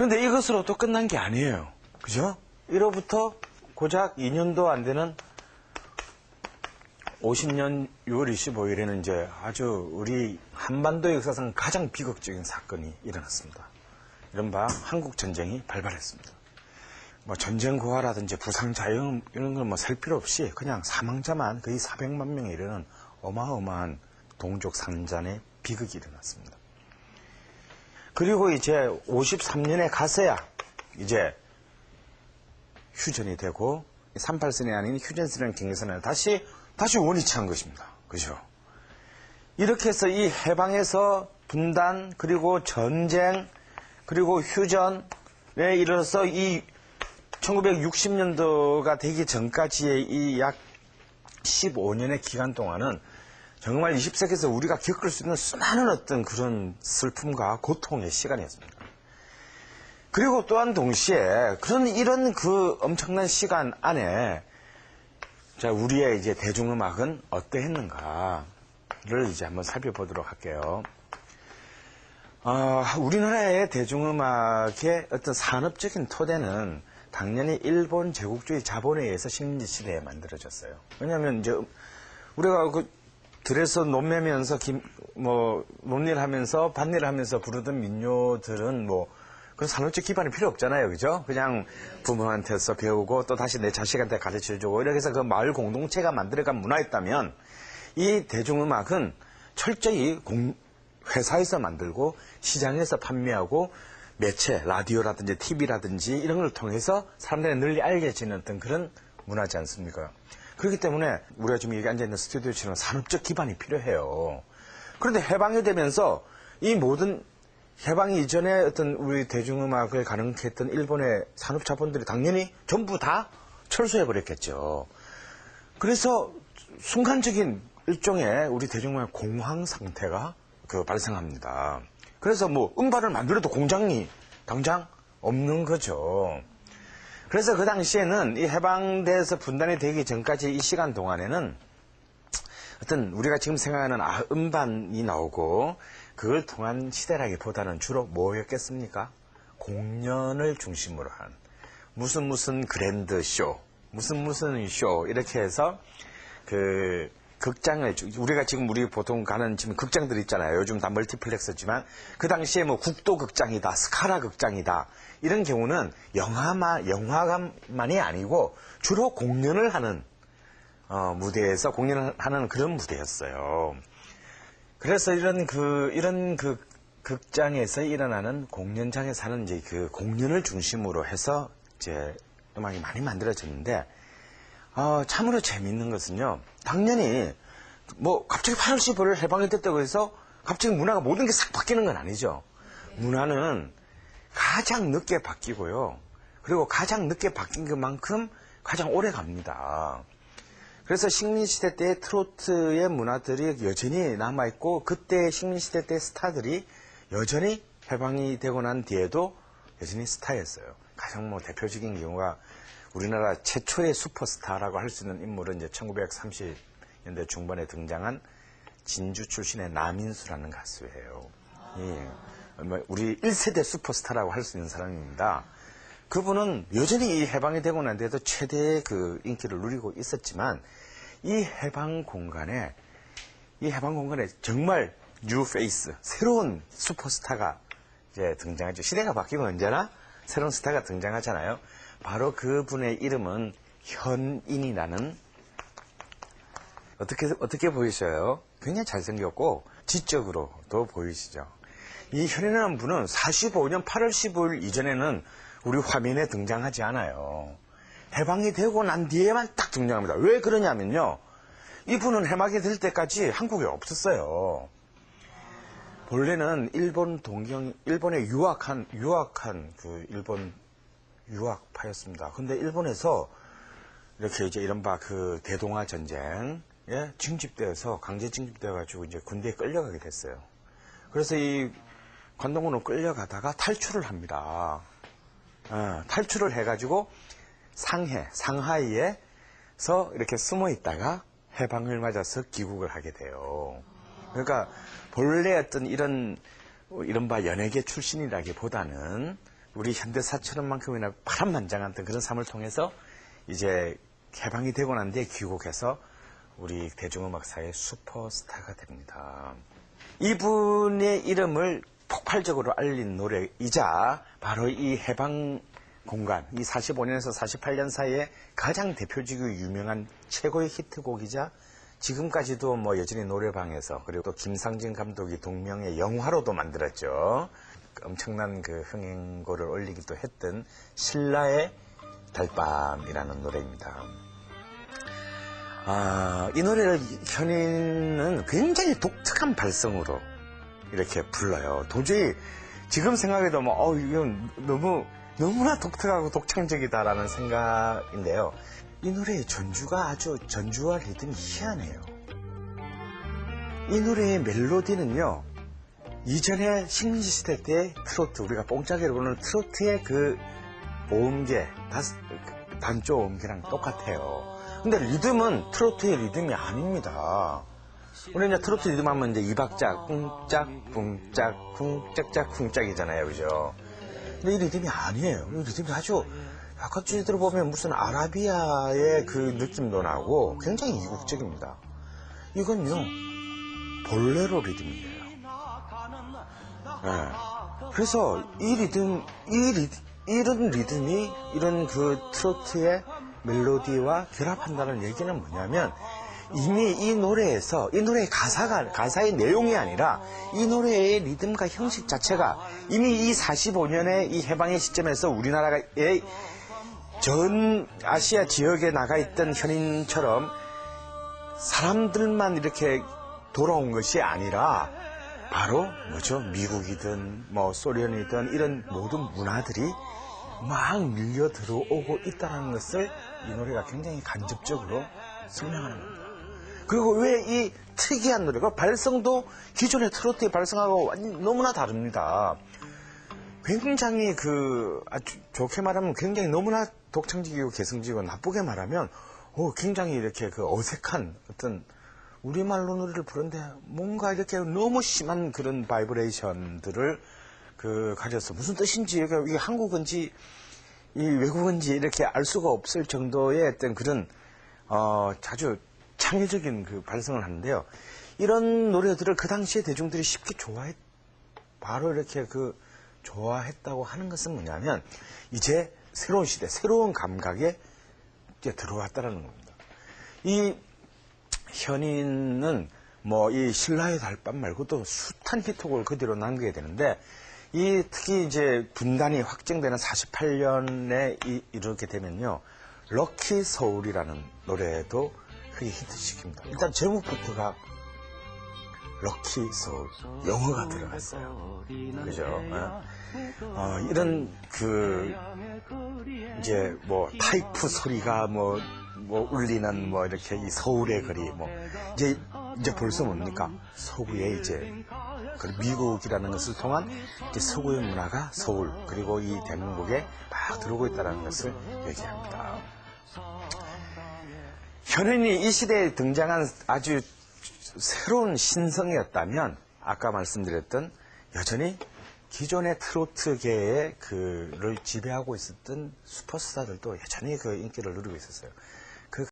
그런데 이것으로 또 끝난 게 아니에요. 그죠? 1호부터 고작 2년도 안 되는 50년 6월 25일에는 이제 아주 우리 한반도 역사상 가장 비극적인 사건이 일어났습니다. 이른바 한국전쟁이 발발했습니다. 뭐 전쟁 고아라든지 부상 자영 이런 걸 뭐 셀 필요 없이 그냥 사망자만 거의 400만 명에 이르는 어마어마한 동족 산잔의 비극이 일어났습니다. 그리고 이제 53년에 가서야 이제 휴전이 되고 38선이 아닌 휴전선이라는 경계선을 다시 원위치한 것입니다. 그죠? 이렇게 해서 이 해방에서 분단 그리고 전쟁 그리고 휴전에 이르러서 이 1960년도가 되기 전까지의 이 약 15년의 기간 동안은 정말 20세기에서 우리가 겪을 수 있는 수많은 어떤 그런 슬픔과 고통의 시간이었습니다. 그리고 또한 동시에 이런 그 엄청난 시간 안에 자, 우리의 이제 대중음악은 어떠했는가를 이제 한번 살펴보도록 할게요. 우리나라의 대중음악의 어떤 산업적인 토대는 당연히 일본 제국주의 자본에 의해서 식민지 시대에 만들어졌어요. 왜냐하면 이제 우리가 그 들에서 논매면서 논일하면서 밭일하면서 부르던 민요들은 뭐 그 산업적 기반이 필요 없잖아요, 그죠? 그냥 부모한테서 배우고 또 다시 내 자식한테 가르쳐주고 이렇게 해서 그 마을 공동체가 만들어간 문화였다면 이 대중음악은 철저히 회사에서 만들고 시장에서 판매하고 매체, 라디오라든지 TV라든지 이런 걸 통해서 사람들에 널리 알려지는 어떤 그런 문화지 않습니까? 그렇기 때문에 우리가 지금 여기 앉아있는 스튜디오처럼 산업적 기반이 필요해요. 그런데 해방이 되면서 이 모든 해방 이전에 어떤 우리 대중음악을 가능케 했던 일본의 산업 자본들이 당연히 전부 다 철수해버렸겠죠. 그래서 순간적인 일종의 우리 대중음악 공황 상태가 발생합니다. 그래서 뭐 음반을 만들어도 공장이 당장 없는 거죠. 그래서 그 당시에는 이 해방돼서 분단이 되기 전까지 이 시간 동안에는 어떤 우리가 지금 생각하는 음반이 나오고 그걸 통한 시대라기보다는 주로 뭐였겠습니까? 공연을 중심으로 한 무슨 그랜드 쇼, 무슨 쇼 이렇게 해서 그 극장을 우리가 지금 우리 보통 가는 지금 극장들 있잖아요. 요즘 다 멀티플렉스지만 그 당시에 뭐 국도 극장이다, 스카라 극장이다 이런 경우는 영화관만이 아니고 주로 공연을 하는 무대에서 공연을 하는 그런 무대였어요. 그래서 이런 극장에서 일어나는 공연장에서 하는 이제 그 공연을 중심으로 해서 이제 음악이 많이 만들어졌는데, 참으로 재미있는 것은요, 당연히 뭐 갑자기 8월 15일 해방이 됐다고 해서 갑자기 문화가 모든 게 싹 바뀌는 건 아니죠. 문화는 가장 늦게 바뀌고요. 그리고 가장 늦게 바뀐 것만큼 가장 오래 갑니다. 그래서 식민시대 때의 트로트의 문화들이 여전히 남아있고 그때 식민시대 때 스타들이 여전히 해방이 되고 난 뒤에도 여전히 스타였어요. 가장 뭐 대표적인 경우가 우리나라 최초의 슈퍼스타라고 할 수 있는 인물은 이제 1930년대 중반에 등장한 진주 출신의 남인수라는 가수예요. 예. 우리 1세대 슈퍼스타라고 할 수 있는 사람입니다. 그분은 여전히 이 해방이 되고 난 뒤에도 최대의 그 인기를 누리고 있었지만 이 해방 공간에 정말 뉴 페이스, 새로운 슈퍼스타가 이제 등장하죠. 시대가 바뀌고 언제나 새로운 스타가 등장하잖아요. 바로 그분의 이름은 현인이라는, 어떻게 보이셔요? 굉장히 잘생겼고 지적으로도 보이시죠. 이 현인이라는 분은 45년 8월 15일 이전에는 우리 화면에 등장하지 않아요. 해방이 되고 난 뒤에만 딱 등장합니다. 왜 그러냐면요, 이분은 해방이 될 때까지 한국에 없었어요. 본래는 일본에 유학한 그 일본 유학파였습니다. 근데 일본에서 이렇게 이제 이른바 그 대동아 전쟁에 징집되어서 강제 징집되어가지고 이제 군대에 끌려가게 됐어요. 그래서 이 관동군으로 끌려가다가 탈출을 합니다. 탈출을 해가지고 상하이에서 이렇게 숨어 있다가 해방을 맞아서 귀국을 하게 돼요. 그러니까 본래 어떤 이른바 연예계 출신이라기보다는 우리 현대사처럼만큼이나 파란만장한 그런 삶을 통해서 이제 개방이 되고 난 뒤에 귀국해서 우리 대중음악사의 슈퍼스타가 됩니다. 이분의 이름을 폭발적으로 알린 노래이자 바로 이 해방 공간, 이 45년에서 48년 사이에 가장 대표적이고 유명한 최고의 히트곡이자 지금까지도 뭐 여전히 노래방에서 그리고 또 김상진 감독이 동명의 영화로도 만들었죠. 엄청난 그 흥행고를 올리기도 했던 신라의 달밤이라는 노래입니다. 이 노래를 현인은 굉장히 독특한 발성으로 이렇게 불러요. 도저히 지금 생각해도 뭐, 이건 너무나 독특하고 독창적이다라는 생각인데요. 이 노래의 전주와 리듬이 희한해요. 이 노래의 멜로디는요, 이전에 식민지 시대 때 트로트, 우리가 뽕짝이라고 부르는 트로트의 그 오음계, 단조 오음계랑 똑같아요. 근데 리듬은 트로트의 리듬이 아닙니다. 우리 이제 트로트 리듬 하면 이제 2박자, 쿵짝, 쿵짝, 쿵짝짝, 쿵짝이잖아요. 그죠? 근데 이 리듬이 아니에요. 이 리듬이 아주, 약간 쭉 들어보면 무슨 아라비아의 그 느낌도 나고 굉장히 이국적입니다. 이건요, 볼레로 리듬이에요. 네. 그래서 이런 리듬이 이런 그 트로트의 멜로디와 결합한다는 얘기는 뭐냐면 이미 이 노래의 가사의 내용이 아니라 이 노래의 리듬과 형식 자체가 이미 이 45년의 이 해방의 시점에서 우리나라의 전 아시아 지역에 나가 있던 현인처럼 사람들만 이렇게 돌아온 것이 아니라 바로 미국이든 뭐 소련이든 이런 모든 문화들이 막 밀려 들어오고 있다는 것을 이 노래가 굉장히 간접적으로 설명하는 겁니다. 그리고 왜 이 특이한 노래가 발성도 기존의 트로트의 발성하고 너무나 다릅니다. 굉장히 아주 좋게 말하면 굉장히 너무나 독창적이고 개성적이고 나쁘게 말하면 굉장히 이렇게 어색한 어떤 우리말로 노래를 부르는데 뭔가 이렇게 너무 심한 그런 바이브레이션들을 가져서 무슨 뜻인지 이게 한국어인지 이 외국어인지 이렇게 알 수가 없을 정도의 어떤 그런 아주 창의적인 발성을 하는데요. 이런 노래들을 그 당시에 대중들이 쉽게 바로 이렇게 좋아했다고 하는 것은 뭐냐면 이제 새로운 시대, 새로운 감각에 이제 들어왔다라는 겁니다. 이 현인은 이 신라의 달밤 말고도 숱한 히트곡을 그대로 남기게 되는데 특히 이제 분단이 확정되는 48년에 이렇게 되면요, 럭키 서울이라는 노래도 크게 히트시킵니다. 일단 제목부터가 럭키 서울, 영어가 들어갔어요. 그죠? 이런 이제 타이프 소리가 울리는 이렇게 이 서울의 거리 이제 벌써 뭡니까? 서구의 이제 미국이라는 것을 통한 이제 서구의 문화가 서울 그리고 이 대한민국에 막 들어오고 있다는 것을 얘기합니다. 현인이 이 시대에 등장한 아주 새로운 신성이었다면 아까 말씀드렸던 여전히 기존의 트로트계의 그를 지배하고 있었던 슈퍼스타들도 여전히 인기를 누리고 있었어요.